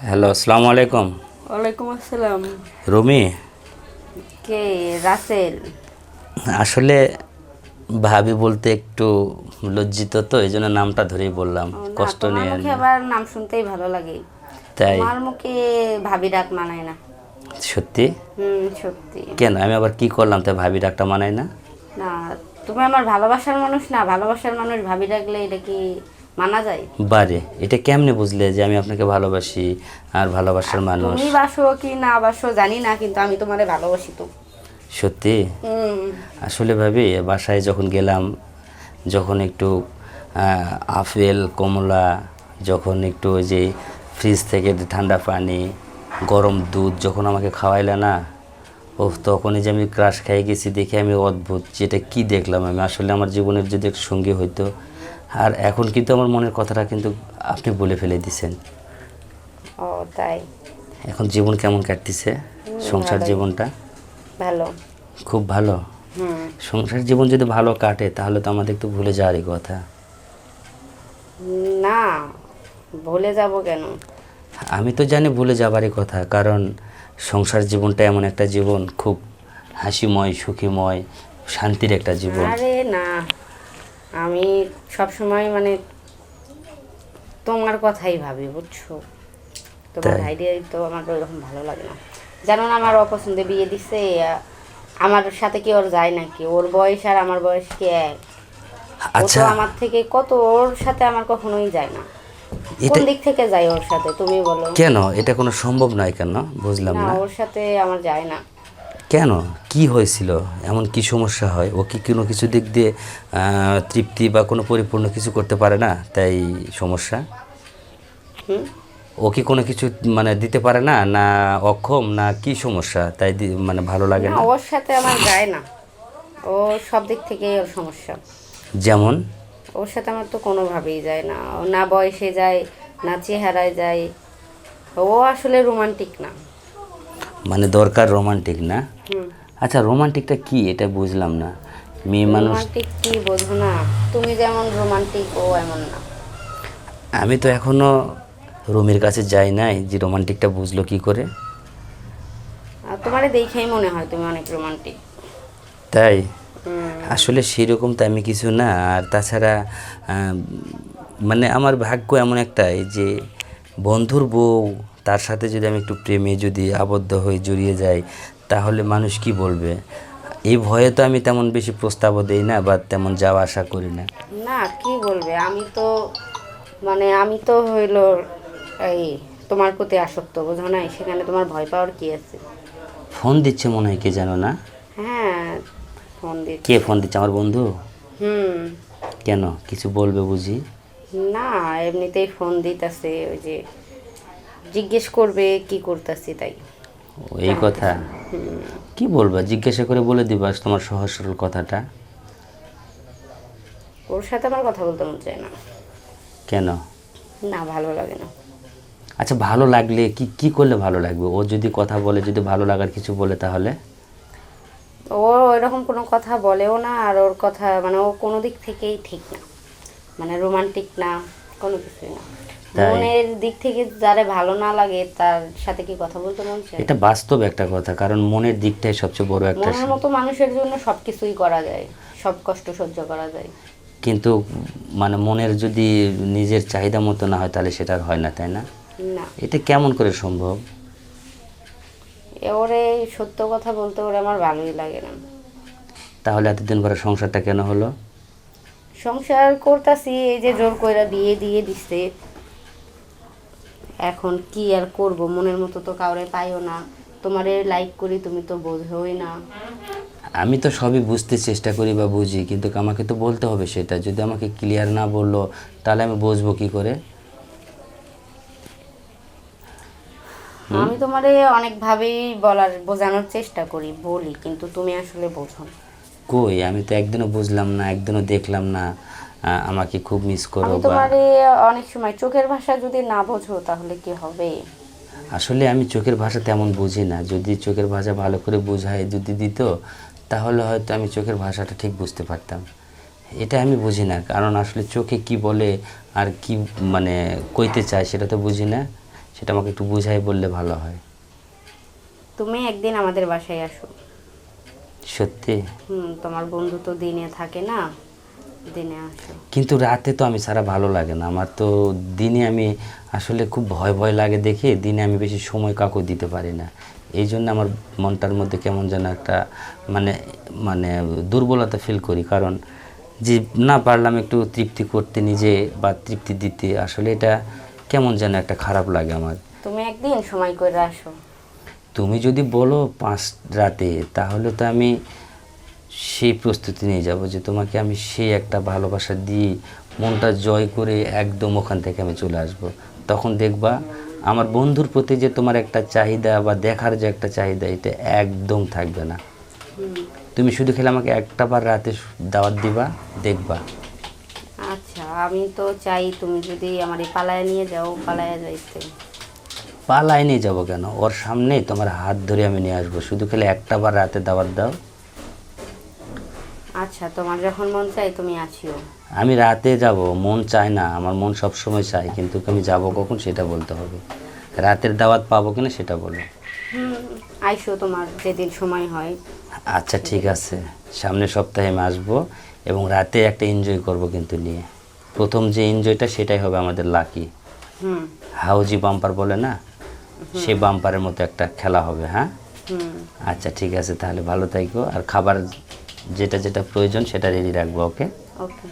Hello, আসসালামু আলাইকুম। ওয়ালাইকুম আসসালাম। রুমি, কে? রাসেল? আসলে ভাবি বলতে একটু লজ্জিত, তো এই জন্য নামটা ধরেই বললাম, ও না, কষ্ট তোমার নিয়েন মুখে না। আবার নাম শুনতেই ভালো লাগে। তাই? তোমার মুখে ভাবি ডাক মানায় না। সত্যি? সত্যি। কেন, আমি আবার কি করলাম তাই ভাবি ডাকটা মানায় না? না, তুমি আমার ভালোবাসার মানুষ না, ভালোবাসার মানুষ ভাবি ডাকলে এটা কি মানা যায়? বারে, এটা কেমনে বুঝলে যে আমি আপনাকে ভালোবাসি আর ভালোবাসার মানুষ? তুমি বাসো কি না বাসো জানি না, কিন্তু আমি তোমারে ভালোবাসি তো। সত্যি? হুম। আসলে ভাবি, বাসায় যখন গেলাম, যখন একটু আপেল কমলা, যখন একটু ওই যে ফ্রিজ থেকে ঠান্ডা পানি, গরম দুধ যখন আমাকে খাওয়াইলে না, ও তখনই যে আমি ক্রাশ খেয়ে গেছি, দেখে আমি অদ্ভুত, যেটা কি দেখলাম আমি। আসলে আমার জীবনের যদি এক সঙ্গী হইতো। আর এখন কিন্তু আমার মনের কথাটা কিন্তু আপনি বলে ফেলে দিছেন। ও তাই? এখন জীবন কেমন কাটতেছে? সংসার ভালোই। জীবনটা ভালো। খুব ভালো। হুম। সংসার জীবন যদি ভালো কাটে তাহলে তো আমাদের একটু ভুলে যাওয়ারই কথা। না, ভুলে যাব কেন? আমি তো জানি ভুলে যাবারই কথা, কারণ সংসার জীবনটা এমন একটা জীবন, খুব হাসিময়, সুখীময়, শান্তির একটা জীবন। আরে না, আমি সব সময় মানে তোমার কথাই ভাবি, বুঝছো? তোমার তাই? আইডিয়াই তো আমার ওইরকম ভালো লাগে না। জানো না, আমার অপছন্দে বিয়ে দিছে। আমার সাথে কি ওর যায় নাকি? ওর বয়স আর আমার বয়স কি এক? ও তো আচ্ছা, আমার থেকে কত, ওর সাথে আমার কখনোই যায় না। কোন এটা দিক থেকে যায় ওর সাথে তুমি বলো? কেন, এটা কোনো সম্ভব নয় কেন, বুঝলাম না, না। ওর সাথে আমার যায় না। কেন, কি হয়েছিল? এমন কি সমস্যা হয়? ও কি কোনো কিছু দিক দিয়ে তৃপ্তি বা কোনো পরিপূর্ণ কিছু করতে পারে না, তাই সমস্যা? হুম। ও কি কোনো কিছু মানে দিতে পারে না, না অক্ষম, না কি সমস্যা তাই মানে ভালো লাগে না, না? ওর সাথে আমার যায় না। ও সব দিক থেকেই ওর সমস্যা। যেমন? ওর সাথে আমার তো কোনোভাবেই যায় না। ও না বয়সে যায়, না চেহারায় যায়। ও আসলে রোমান্টিক না। মানে দরকার রোমান্টিক না? হুম। আচ্ছা, রোমান্টিকটা কি এটা বুঝলাম না। মেয়ে মানুষ। রোমান্টিক কি বোঝো না? তুমি যেমন রোমান্টিক ও এমন না। আমি তো এখনো রুমির কাছে যাই নাই, যে রোমান্টিকটা বুঝলো কি করে? আর তোমারে দেখেই মনে হয় তুমি অনেক রোমান্টিক। তাই? হুম। আসলে সেরকম তো আমি কিছু না। আর তাছাড়া আহ, মানে আমার ভাগ্য এমন একটাই যে বন্ধুর বউ, তার সাথে যদি আমি একটু প্রেমে যদি আবদ্ধ হয়ে জড়িয়ে যাই, তাহলে মানুষ কি বলবে? এই ভয়ে তো আমি তেমন বেশি প্রস্তাবও দেই না বা তেমন যাওয়া আসা করি না। না, কি বলবে, আমি তো মানে আমি তো হইল এই তোমার প্রতি আসক্ত, বোঝো নাই? সেখানে তোমার ভয় পাওয়ার কি আছে? ফোন দিচ্ছে মনে হয়, কে জানো না? হ্যাঁ, ফোন কে দিচ্ছে। ফোন দিচ্ছে, আমার বন্ধু? হুম। কেন, কিছু বলবে বুঝি? না, এমনিতেই ফোন দিতেছে, ওই যে জিজ্ঞেস করবে কি করতেছি তাই ও, এই কথা? জানতেছে। হুম। কি বলবা, জিজ্ঞাসা করে বলে দিবা তোমার সহজ সরল কথাটা। ওর সাথে আমার কথা বলতে মন চায় না। কেন? না, ভালো লাগে না। আচ্ছা, ভালো লাগলে কি কি করলে ভালো লাগবে? ও যদি কথা বলে, যদি ভালো লাগার কিছু বলে, তাহলে? ও ওইরকম কোনো কথা বলেও না, আর ওর কথা মানে ও কোনো দিক থেকেই ঠিক না, মানে রোমান্টিক না, কোনো কিছুই না। তাই? মনের দিক থেকে যারে ভালো না লাগে তার সাথে কি কথা বলতে মন চায়? এটা বাস্তব একটা কথা, কারণ মনের দিকটাই সবচেয়ে বড় একটা মনের মতো মানুষের জন্য সব কিছুই করা যায়, সব কষ্ট সহ্য করা যায়। কিন্তু মানে মনের যদি নিজের চাহিদা মতো না হয়, তাহলে সেটা আর হয় না, তাই না? না, এটা কেমন করে সম্ভব? ওরে সত্য কথা বলতে ওরে আমার ভালোই লাগে না। তাহলে এতদিন পরে সংসারটা কেন হলো? সংসার করতাছি, এই যে জোর কইরা বিয়ে দিয়ে দিছে। এখন কি আর করব, মনের মতো তো কাউরে পাইও না। তোমারে লাইক করি, তুমি তো বোঝোই না। আমি তো সবই বুঝতে চেষ্টা করি বা বুঝি, কিন্তু আমাকে তো বলতে হবে সেটা। যদি আমাকে ক্লিয়ার না বললো, তাহলে আমি বুঝবো কি করে? আমি তোমারে অনেকভাবেই বোঝানোর চেষ্টা করি, বলি, কিন্তু তুমি আসলে বোঝো না। কই, আমি তো একদিনও বুঝলাম না, একদিনও দেখলাম না আমাকে খুব মিস করো আমি বা। তোমারে অনেক সময় চোখের ভাষা যদি না বোঝো তাহলে কি হবে? আসলে আমি চোখের ভাষা তেমন বুঝি না। যদি চোখের ভাষা ভালো করে বোঝায় যদি দিত, তাহলে হয়তো আমি চোখের ভাষাটা ঠিক বুঝতে পারতাম। এটা আমি বুঝি না, কারণ আসলে চোখে কি বলে আর কি মানে কইতে চায় সেটা তো বুঝি না। সেটা আমাকে একটু বুঝাই বললে ভালো হয়। তুমি একদিন আমাদের বাসায় আসো। সত্যি? তোমার বন্ধু তো দিনে থাকে না, দিনে আসো। কিন্তু রাতে তো আমি ছাড়া ভালো লাগে না আমার তো। দিনে আমি আসলে খুব ভয় ভয় লাগে দেখে দিনে আমি বেশি সময় কাউকে দিতে পারি না। এই জন্য আমার মনটার মধ্যে কেমন যেন একটা মানে মানে দুর্বলতা ফিল করি, কারণ যে না পারলাম একটু তৃপ্তি করতে নিজে বা তৃপ্তি দিতে, আসলে এটা কেমন যেন একটা খারাপ লাগে আমার। তুমি একদিন সময় করে আসো। তুমি যদি বলো 5 রাতে, তাহলে তো আমি সেই প্রস্তুতি নিয়ে যাব যে তোমাকে আমি সেই একটা ভালোবাসা দিয়ে মনটা জয় করে একদম ওখান থেকে আমি চলে আসব। তখন দেখবা আমার বন্ধুর প্রতি যে তোমার একটা চাহিদা বা দেখার যে একটা চাহিদা, এটা একদম থাকবে না। তুমি শুধু খেলে আমাকে একটা বার রাতে দাওয়াত দিবা, দেখবা। আচ্ছা, আমি তো চাই তুমি যদি আমার এই পালায় নিয়ে যাও, পালায় যাইতে। পালায় নিয়ে যাবো কেন? ওর সামনেই তোমার হাত ধরে আমি নিয়ে আসবো, শুধু খেলে একটা বার রাতে দাওয়াত দাও। আচ্ছা, তোমার যখন মন চাই তুমি আসিও। আমি রাতে যাব, মন চায় না, আমার মন সব সময় চায়, কিন্তু আমি যাব কখন সেটা বলতে হবে। রাতের দাওয়াত পাবো কিনা সেটা বলো। আইসো, তোমার যেদিন সময় হয়। আচ্ছা ঠিক আছে, সামনের সপ্তাহে আমি আসবো এবং রাতে একটা এনজয় করব কিন্তু নিয়ে। প্রথম যে এনজয়টা সেটাই হবে আমাদের লাকি। হুম হাউজি বাম্পার বলে না, সেই বাম্পারের মতো একটা খেলা হবে। হ্যাঁ হুম আচ্ছা ঠিক আছে, তাহলে ভালো থাকো, আর খাবার যেটা যেটা প্রয়োজন সেটা রেডি রাখবো। ওকে। ওকে।